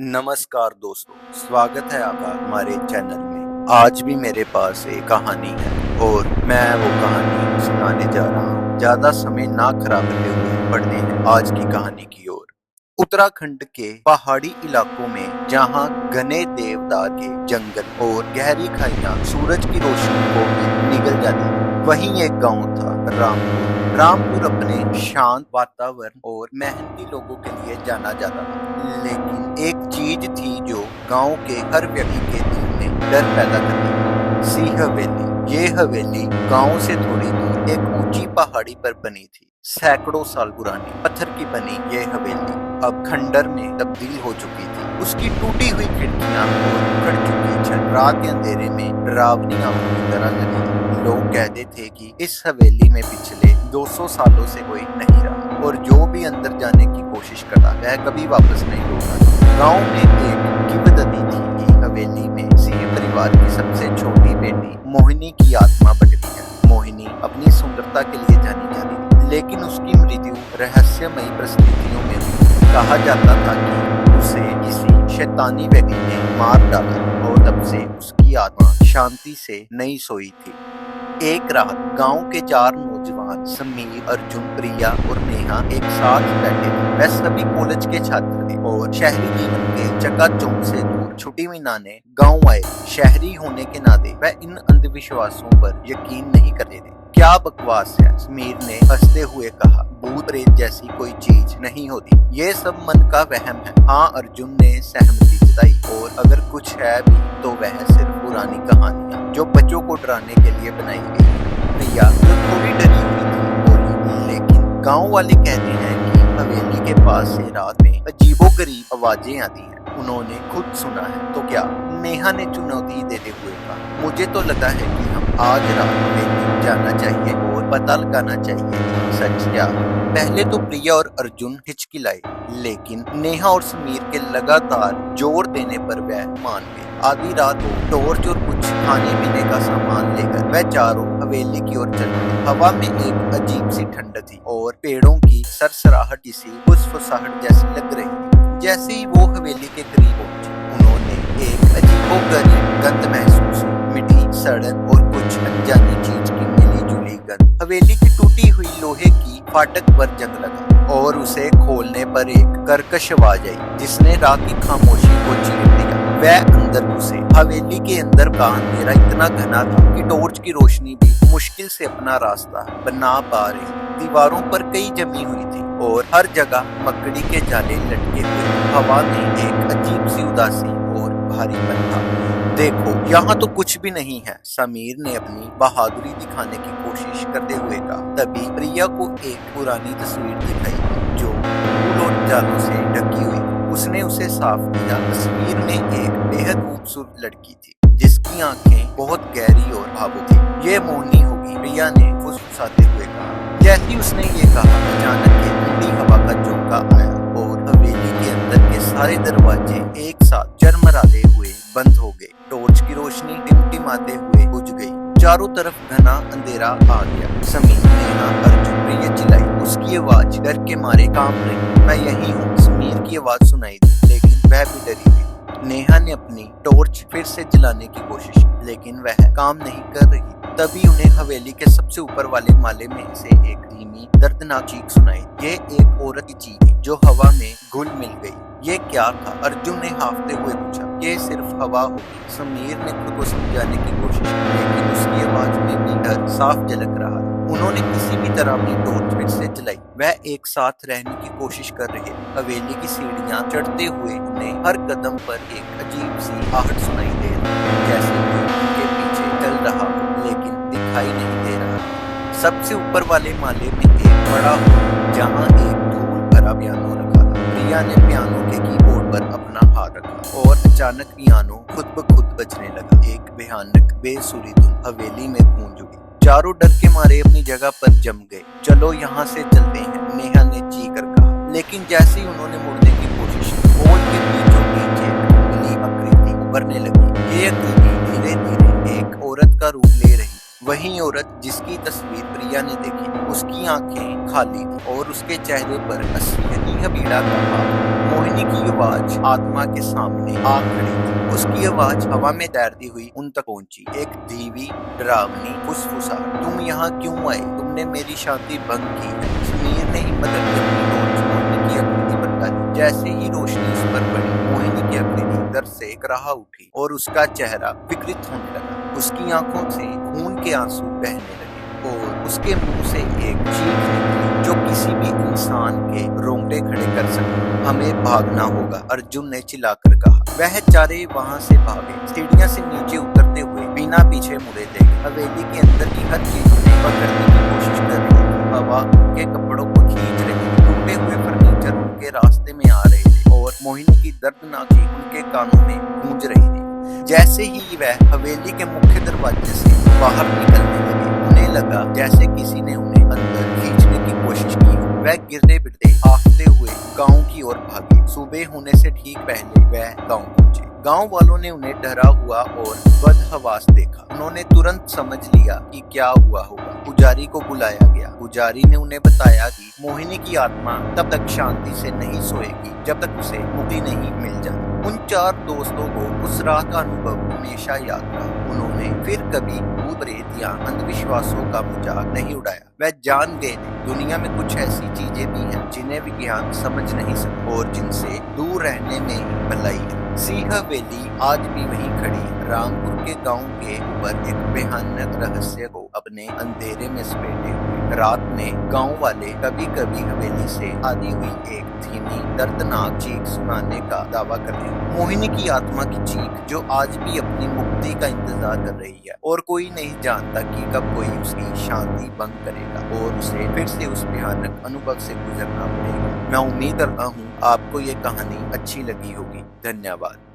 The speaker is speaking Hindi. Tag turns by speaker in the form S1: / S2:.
S1: नमस्कार दोस्तों, स्वागत है आपका हमारे चैनल में। आज भी मेरे पास एक कहानी है और मैं वो कहानी सुनाने जा रहा हूँ। ज्यादा समय ना खराब करते हुए बढ़ते हैं आज की कहानी की ओर। उत्तराखंड के पहाड़ी इलाकों में जहाँ घने देवदार के जंगल और गहरी खाइयाँ सूरज की रोशनी को निगल जाती हैं, वहीं एक गांव था रामपुर। रामपुर अपने शांत वातावरण और मेहनती लोगों के लिए जाना जाता था, लेकिन एक चीज थी जो गांव के हर व्यक्ति के दिल में डर पैदा करती थी। सी हवेली। ये हवेली गांव से थोड़ी दूर एक ऊंची पहाड़ी पर बनी थी। सैकड़ों साल पुरानी पत्थर की बनी ये हवेली अब खंडर में तब्दील हो चुकी थी। उसकी टूटी हुई खिड़कियां और उखड़ चुकी छत रात के अंधेरे में डरावनी आंखों की तरह लगी। लोग कहते थे कि इस हवेली में पिछले 200 सालों से कोई नहीं रहा और जो भी अंदर जाने की कोशिश करता वह कभी वापस नहीं लौटा। गांव में एक किंवदंती थी कि हवेली में सिंह परिवार की सबसे छोटी बेटी मोहिनी की आत्मा भटकी है। मोहिनी अपनी सुंदरता के लिए जानी जाती थी, लेकिन उसकी मृत्यु रहस्यमयी परिस्थितियों में हुई। कहा जाता था कि उसे किसी शैतानी व्यक्ति ने मार डाला और तब से उसकी आत्मा शांति से नहीं सोई थी। एक रात गांव के 4 नौजवान समीर, अर्जुन, प्रिया और नेहा एक साथ बैठे थे। वे सभी कॉलेज के छात्र थे और शहरी जीवन के चकाचौंध से दूर छुट्टी मनाने गांव आए। शहरी होने के नाते वह इन अंधविश्वासों पर यकीन नहीं करते थे। क्या बकवास है, समीर ने हंसते हुए कहा। भूत प्रेत जैसी कोई चीज नहीं होती, ये सब मन का वहम है। हाँ, अर्जुन ने सहमति जताई, और अगर कुछ है भी तो वह सिर्फ पुरानी कहानियां जो बच्चों को डराने के लिए बनाई गई। प्रिया जो थोड़ी डरी हुई थी बोली, लेकिन गांव वाले कहते हैं कि हवेली के पास से रात में अजीबोगरीब आवाजें आती हैं। उन्होंने खुद सुना है तो क्या? नेहा ने चुनौती देते हुए कहा। मुझे तो लगा है कि हम आज रात हवेली जाना चाहिए और पता लगाना चाहिए सच क्या। पहले तो प्रिया और अर्जुन हिचकिलाए, लेकिन नेहा और समीर के लगातार जोर देने पर वह मान गए। आधी रात को टॉर्च और कुछ खाने पीने का सामान लेकर वह चारों हवेली की ओर चल पड़े। हवा में एक अजीब सी ठंडक थी और पेड़ों की सरसराहट किसी फुसफुसाहट जैसी लग रही थी। जैसे ही वो हवेली के करीब पहुंचे, उन्होंने एक अजीबोगरीब गंध महसूस की। मिट्टी, सड़न और कुछ अनजानी चीज की मिली-जुली गंध। हवेली की टूटी हुई लोहे की फाटक पर जंग लगा और उसे खोलने पर एक कर्कश आवाज आई जिसने रात की खामोशी को चीर दिया। वह अंदर घुसे। हवेली के अंदर का अंधेरा इतना घना था कि टॉर्च की रोशनी भी मुश्किल से अपना रास्ता बना पा रही। दीवारों पर कई जमी हुई थी और हर जगह मकड़ी के जाले लटके हुए। हवा में एक अजीब सी उदासी और भारीपन था। देखो, यहाँ तो कुछ भी नहीं है, समीर ने अपनी बहादुरी दिखाने की कोशिश करते हुए कहा। तभी प्रिया को एक पुरानी तस्वीर दिखाई जो फूल और जालों से ढकी हुई। उसने उसे साफ किया। तस्वीर में एक बेहद खूबसूरत लड़की थी जिसकी आंखें बहुत गहरी और भावुक थी। ये मोहिनी होगी, प्रिया ने फुसफुसाते हुए कहा। जैसे उसने ये कहा, अचानक एक ठंडी हवा का झोंका आया और हवेली के अंदर के सारे दरवाजे एक साथ चरमराते हुए बंद हो गए। टॉर्च की रोशनी टिमटिमाते हुए बुझ गई। चारों तरफ घना अंधेरा आ गया। समीर, नेहा, अर्जुन, प्रिया चिल्लाई। उसकी आवाज डर के मारे कांप रही। मैं यही हूँ, समीर की आवाज सुनाई दी, लेकिन वह भी डरी हुई। नेहा ने अपनी टॉर्च फिर से जलाने की कोशिश की, लेकिन वह काम नहीं कर रही। तभी उन्हें हवेली के सबसे ऊपर वाले माले में से एक धीमी दर्दनाक चीख सुनाई। ये एक औरत की चीख थी जो हवा में घुल मिल गई। ये क्या था? अर्जुन ने हाफते हुए पूछा। ये सिर्फ हवा होगी, समीर ने खुद को समझाने की कोशिश की, लेकिन उसकी आवाज में भी डर साफ झलक रहा था। उन्होंने किसी भी तरह अपनी टॉर्च फिर से जलाई। वह एक साथ रहने की कोशिश कर रहे। हवेली की सीढ़ियां चढ़ते हुए उन्हें हर कदम पर एक अजीब सी आहट सुनाई दे रही, जैसे कोई उनके पीछे चल रहा हो लेकिन दिखाई नहीं दे रहा। सबसे ऊपर वाले माले में एक बड़ा हॉल जहाँ एक धूल भरा पियानो रखा था। प्रिया ने पियानो के कीबोर्ड पर अपना हाथ रखा और अचानक पियानो खुद ब खुद बजने लगा। एक भयानक बेसुरी धुन हवेली में गूंज उठी। चारों डर के मारे अपनी जगह पर जम गए। चलो यहाँ से चलते हैं, नेहा ने चीख कर कहा। लेकिन जैसे ही उन्होंने मुड़ने की कोशिश की, हॉल के बीचों बीच एक धुंधली आकृति उभरने लगी। ये आकृति धीरे धीरे एक औरत का रूप ले रही। वही औरत जिसकी तस्वीर प्रिया ने देखी, उसकी आंखें खाली थी और उसके चेहरे पर असली पीड़ा का भाव। मोहिनी की आवाज आत्मा के सामने आ खड़ी थी। उसकी आवाज हवा में तैरती हुई उन तक पहुंची। एक धीमी डरावनी फुसफुसाहट, तुम यहाँ क्यों आए? तुमने मेरी शांति भंग की है। समीर ने हिम्मत करके अपनी टॉर्च मोहिनी की आकृति पर डाली। जैसे ही रोशनी उस पर पड़ी, मोहिनी की आकृति दर्द से कराह उठी और उसका चेहरा विकृत होने लगा। उसकी आंखों से खून के आंसू बहने लगे और उसके मुंह से एक चीख निकली जो किसी भी इंसान के रोंगटे खड़े कर सकती। हमें भागना होगा, अर्जुन ने चिल्लाकर कहा। वह चारे वहां से भागे, सीढ़ियां से नीचे उतरते हुए बिना पीछे मुड़े देखे। हवेली के अंदर की हर चीज पकड़ने की कोशिश कर रही थी। हवा उनके कपड़ों को खींच रही थी, टूटे हुए फर्नीचर उनके रास्ते में आ रहे थे और मोहिनी की दर्दनाक चीख उनके कानों में गूंज रही थी। जैसे ही वह हवेली के मुख्य दरवाजे से बाहर निकलने लगे, उन्हें लगा जैसे किसी ने उन्हें अंदर खींचने की कोशिश की। वह गिरते गिरते हांफते हुए गांव की ओर भागे। सुबह होने से ठीक पहले वह गांव पहुंचे। गांव वालों ने उन्हें डरा हुआ और बदहवास देखा। उन्होंने तुरंत समझ लिया कि क्या हुआ होगा। पुजारी को बुलाया गया। पुजारी ने उन्हें बताया कि मोहिनी की आत्मा तब तक शांति से नहीं सोएगी जब तक उसे मुक्ति नहीं मिल जाती। उन 4 दोस्तों को उस रात का अनुभव हमेशा याद रहा। उन्होंने फिर कभी भूत प्रेत या अंधविश्वासों का मजाक नहीं उड़ाया। वह जान गए थे दुनिया में कुछ ऐसी चीजें भी हैं जिन्हें विज्ञान समझ नहीं सकता और जिनसे दूर रहने में ही भलाई है। सिंह हवेली आज भी वहीं खड़ी है। रामपुर के गांव के ऊपर एक भयानक रहस्य को अपने अंधेरे में समेटे हुए। रात में गांव वाले कभी कभी हवेली से आती हुई एक धीमी दर्दनाक चीख सुनाने का दावा करते हैं। मोहिनी की आत्मा की चीख जो आज भी अपनी मुक्ति का इंतजार कर रही है और कोई नहीं जानता कि कब कोई उसकी शांति भंग करेगा और उसे फिर से उस भयानक अनुभव से गुजरना पड़ेगा। मैं उम्मीद करता हूँ आपको ये कहानी अच्छी लगी होगी। धन्यवाद।